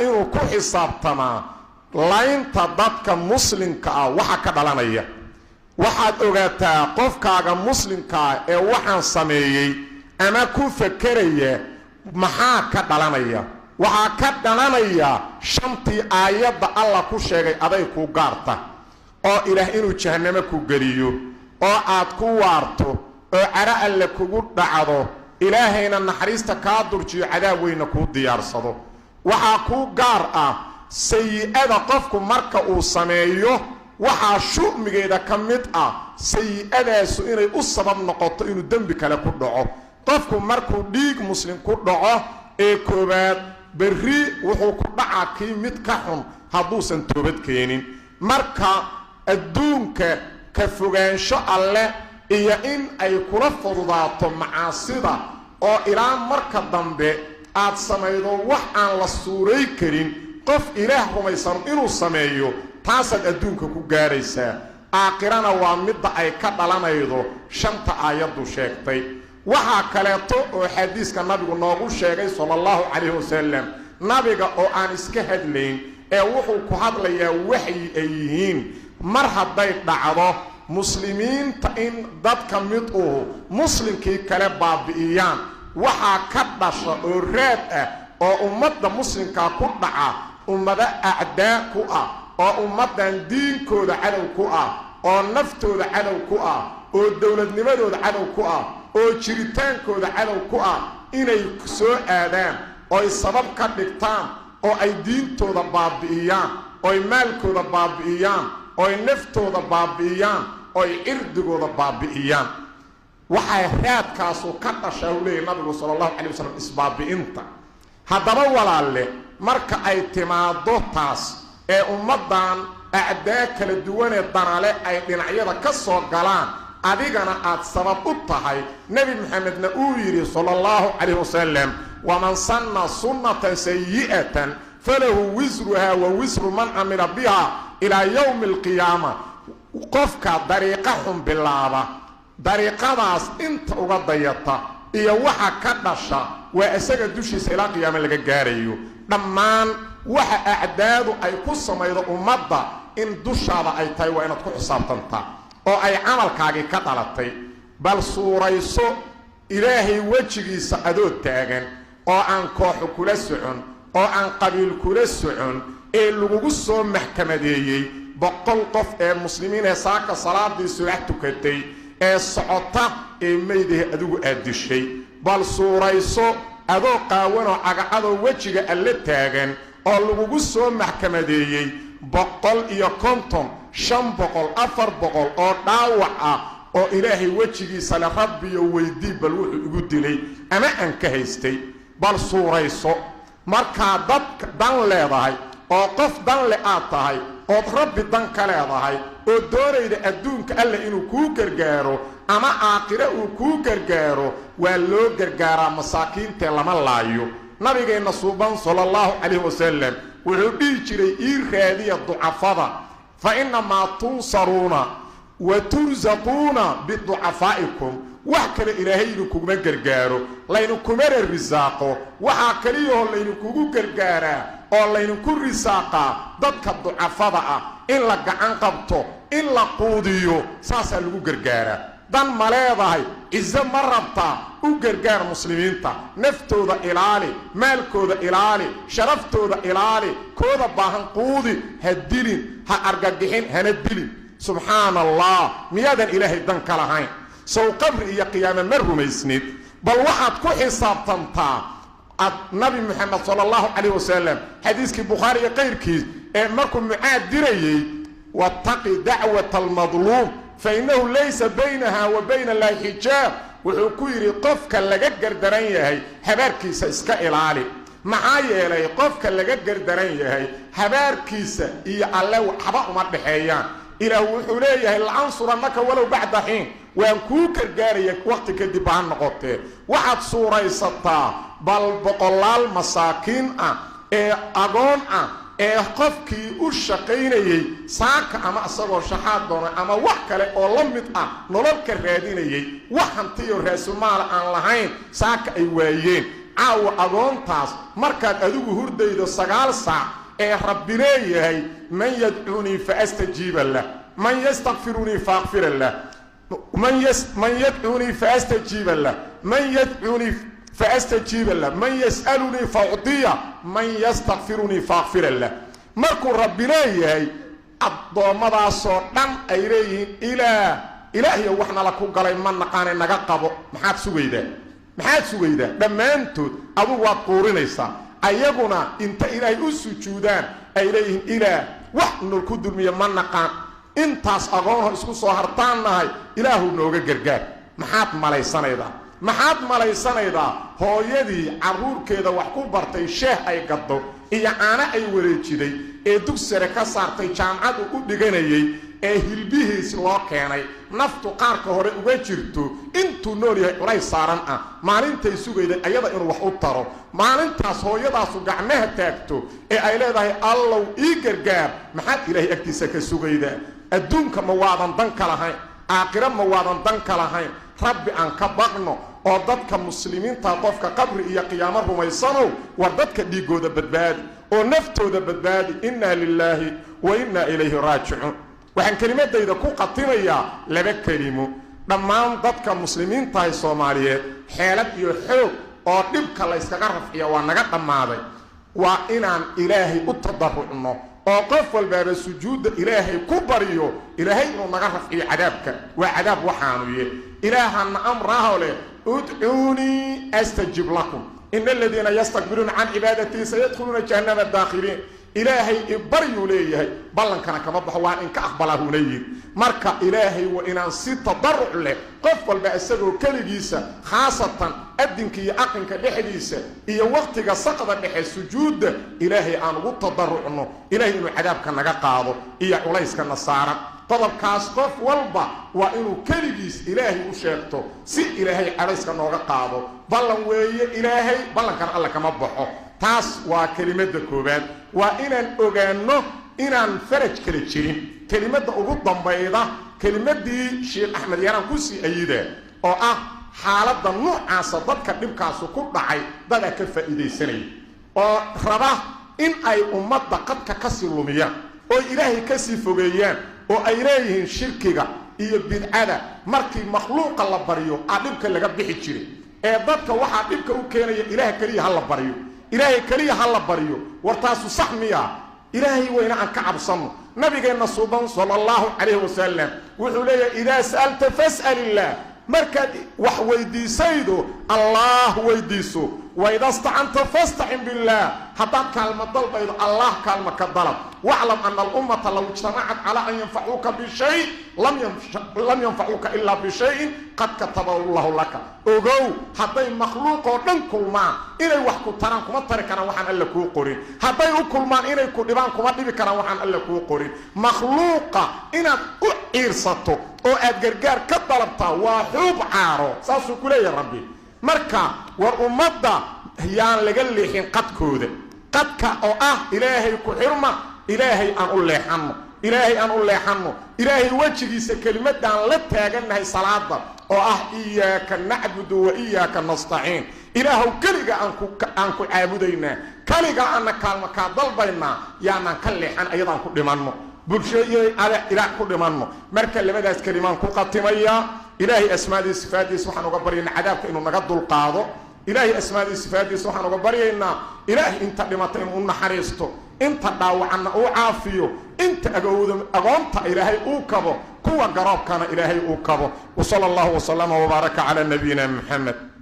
وإنه كحساب تما laynta dadka muslimka ah waxa ka dhalanaya waxaad ogaataa qofkaaga muslimka ah ee waxaan sameeyay ama ku fakaraya maxaa ka dhalanaya waxa ka dhalanaya shantii aayada Allah ku sheegay aday ku gaarta oo ilaah inuu jahannama ku galiyo oo aad ku waarto oo cara alle kugu dhacdo ilaahayna naxariista ka durjiyo cadaab weyn ku diyaarsado waxa ku gaar ah سيئة قفكم مركا او سميو وحا شؤميغيدا كميد سيئة سئيني السبب نقطة إنو دنبك لكو دعو قفكم مركو ديك مسلم كو دعو كوبات بري وحو كو دعا كي متكحن هدوسا توبت كينين مركا الدونك كفوغان شاء الله إيا إن أي كرفض ذاتو معاصدة أو إلان مركا دنبي آد سميدو وحان لسوري كرين قف إله رميسان إنو سميو تاسد أدونك كو غاريسا آقرانا وامد أي كدلان أيضو شمت آيادو شيكتي وحا كاليتو وحديث كان نبي نوغو شيكي صلى الله عليه وسلم نبي او آنسك هدلين وحو كهاد ليا وحي أيهين مرحب دايت دعضو مسلمين تاين داد كميتو مسلم كي كالب بابئيان وحا كدش وراد او امد مسلم كا كدعا أمدا أعداء كوآ أو أمدا دين كودا علو كوآ أو نفتودا علو كوآ أو دولة نمدودا علو كوآ أو شريطان كودا علو كوآ إني كسو آدام أو السبب كدكتان أو أي دين تودا بابئيان أو مال كودا بابئيان أو نفتودا بابئيان أو إردقودا بابئيان وحيات كاسو كتا شاولي نبي صلى الله عليه وسلم إسبابئنتا هذا ولا اللي marka ay timaado taas ee ummadan acdaa kala duwan ee darale ay dhinacyada ka soo galaan adigana aad sabab u tahay nabi maxamedna uu yiri sallallahu alayhi wasallam wa man sanna sunnatan sayyi'atan falahu wizruha wa wizru man amila biha ila yawm al-qiyamah qofka dariiqahum bilaaba dariiqadaas inta uga dayata iyo waxa ka dhasha waa isaga dushiisa ila qiyaamada laga gaarayo dhammaan waxa acdaadu ay ku sameeydo ummadda in dushaada ay tahay waa inaad ku xisaabtanta oo ay amalkaagi ka dhalatay bal suurayso ilaahay wajigiisa adoo taagan oo aan koox kula socon oo aan qabiil kula socon ee lagu soo maxkamadeeyay boqol qof ee muslimiin ee saaka salaadii subax tukatay ee socota ee meeyday adigu aadishay bal suurayso adoo qaawano agacado wajiga alle taagan oo lagu soo maxkamadeeyay 150 500 400 oo dhaawac ah oo ilaahay wajigiisa la rabbiyo weydii bal wuxuu ugu dilay ama aan ka haystay bal suurayso marka dad dan leedahay oo qof dan le aad tahay oo rabbi dan ka leedahay oo doorayda adduunka alle inuu ku gargaaro ama aakhira uu ku gargaaro waa loo gargaaraa masaakiinta lama laayo nabigeena suuban sallallahu alayhi wasallam wuxuu dhigi jiray raadiya ducafada fa inna ma tunsaruna wa turzaquna biducafaikum wax kale ilaahay inuu kugu gargaaro laynu kuma risaaqo waxa kaliyo laynu kugu gargaaraa oo laynu ku risaaqa dadka ducafada ah in la gacan qabto in la quudiyo saasa lagu gargaaraa dan maleedahay izza marabta u gargaar muslimiinta naftooda ilaali maalkooda ilaali sharaftooda ilaali kooda baahan quudi hadilin ha argagixin hana dilin subhanallah miyadan ilaahay dan kala hayn soo qabri iyo qiyaama marhumaysnid bal waxaad ku xisaabtantaa nabi muhammad sallallahu alayhi wasallam hadiiski bukhari iyo qeyrkiis ee markuu mucaad dirayay wattaqi da'wat al-madlum فإنه ليس بينها وبين الله حجاب وحكيري قفك لغا غردران يahay habaarkiisa iska ilaali maxaa yeelay qofka laga gardaran yahay habaarkiisa iyo alle waxba uma dhaxeeyaan ila wuxuu leeyahay la'ansuranaka walaw ba'da hin waan ku gargaaraya waqti kadib aan noqotay waxaad suuraysataa bal boqolaal masaakiin ah ee agoon ah ee qofkii u shaqeynayay saaka ama asagoo shaxaad doona ama wax kale oo la mid ah nolol ka raadinayay wax hantiyo raasumaal aan lahayn saaka ay waayeen caawa agoontaas markaad adigu hurdaydo 9 saac ee rabbi leeyahay man yad'uni fa astajiba lah man yastaghfiruni fa aghfir lah man yad'uni fa astajiba lah man yad'uni fa astajiba lah man yas'aluni fa u'tiya man yastaghfiruni fa aghfir lah markuu rabbi leeyahay adoomadaasoo dhan ay leeyihiin ilaahiy waxna la ku galay ma naqaan naga qabo maxaad sugaydaa dhammaantood adigu waad quurinaysaa ayaguna inta ilaahay u sujuudaan ay leeyihiin wax nol ku dulmiya ma naqaan intaas agoon isku soo hartaannahay ilaahu nooga gargaar maxaad malaysanaydaa hooyadii caruurkeeda wax ku bartay sheeh ay gaddo iyo caana ay wareejiday ee dugsare ka saartay jaamacad u dhiganayay ee hilbihiis loo keenay naftu qaarka hore uga jirto intuu nool yahay culays saaran ah maalintay sugayday ayada inuu wax u taro maalintaas hooyadaasu gacmaha taagto ee ay leedahay allow ii gargaar maxaad ilaahay agtiisa ka sugaydaa adduunka ma waadan dan ka lahayn aakhira ma waadan dan ka lahayn rabbi aan ka baqno oo dadka muslimiinta qofka qabri iyo qiyaamo rumaysano war dadka dhiigooda badbaadi oo naftooda badbaadi inna lillahi wa inna ilayhi raaji'un waxaan kalimadayda ku qatinayaa 2 kalimo dhammaan dadka muslimiinta ee Soomaaliyeed xeelad iyo xoog oo dhibka la iskaga rafciyo waa naga dhamaaday waa inaan ilaahay u tadarrucno oo qof walba sujuud ilaahay ku bariyo ilaahay inuu naga rafciyo cadaabka waa cadaab waxaanu yahay ilaahana amraha le ud'uuni astajib lakum innal ladina yastakbiruna an ibadati sayadkhuluna jahannama dakhilin ilaahay ibaryu leeyahay ballankana kama baxo waa in ka aqbalahu leeyahay marka ilaahay waa inaan si tadarruc leh qof walba asagoo kaligiisa khaasatan adinka iyo aqinka dhexdiisa iyo waqtiga saqda dhexe sujuuda ilaahay aan ugu tadarrucno ilaahay inuu cadaabka naga qaado iyo culayska nasaaran qodobkaas qof walba waa inuu kaligiis ilaahay u sheegto si ilaahay culayska nooga qaado ballan weeye ilaahay ballankana alla kama baxo taas waa kelimada koobaad waa inaan ogaano inaan faraj kala jirin kelimada ugu dambayda kelimadii Sheekh Axmed Yaraan ku sii ayida oo ah xaaladda noocaas dadka dhibkaas ku dhacay dad ka faa'iideysanay oo raba in ay ummadda qadka ka sii lumiyaan oo ilaahay ka sii fogeeyaan oo ay leeyihiin shirkiga iyo bidcada markii makhluuqa la bariyo dhibka laga bixi jiray ee dadka waxa dhibka u keenaya ilaahay kaliya hal la bariyo ilaahay kaliya hal la bariyo wartaasu sax miya ilaahay wayna aan ka cabsano nabigeena suuban sallallahu alayhi wasallam wuxuu leeyahay idaa sa'alta fas'alillah markaad wax weydiisaydo allah weydiiso وإذا استعنت فاستعن بالله حتى كلمة ضلبيض الله كلمة كالضلب واعلم أن الأمة لو اجتمعت على أن ينفعوك بشيء لم ينفعوك إلا بشيء قد كتبه الله لك أغو حتى المخلوق وننكل ما إلي وحكو ترانكم التركنا وحن ألكو قرين حتى يأكل ما إلي كدبانكم أدبكنا وحن ألكو قرين مخلوق إنا إرسطو أو أدقرقار كالضلبتا وحوب عارو ساسو كلي يا ربي marka war ummadda yaan laga leexin qadkooda qadka oo ilaahay ku xirma ilaahay aan u leexano ilaahay wajigiisa kalimadan la taaganahay salaada oo iyyaka na'budu wa iyyaka nasta'in ilaahu kaliga aan ku caabudayna kaliga aan kaalma ka dalbayna yaana ka leexan ayadaan ku dhimanno bulshooyay ilaah ku dhimanno marka labadaas kalimaan ku qatimaya إلهي أسماء الصفات سبحانه وبرينا عذابك إنه نقدر القاضي إلهي أسماء الصفات سبحانه وبرينا إلهي أنت لما تنون حريستو أنت داوعنا أو عافيو أنت أقومت إلهي أوكبو كوا قراب كان إلهي أوكبو وصلى الله وسلم وبارك على نبينا محمد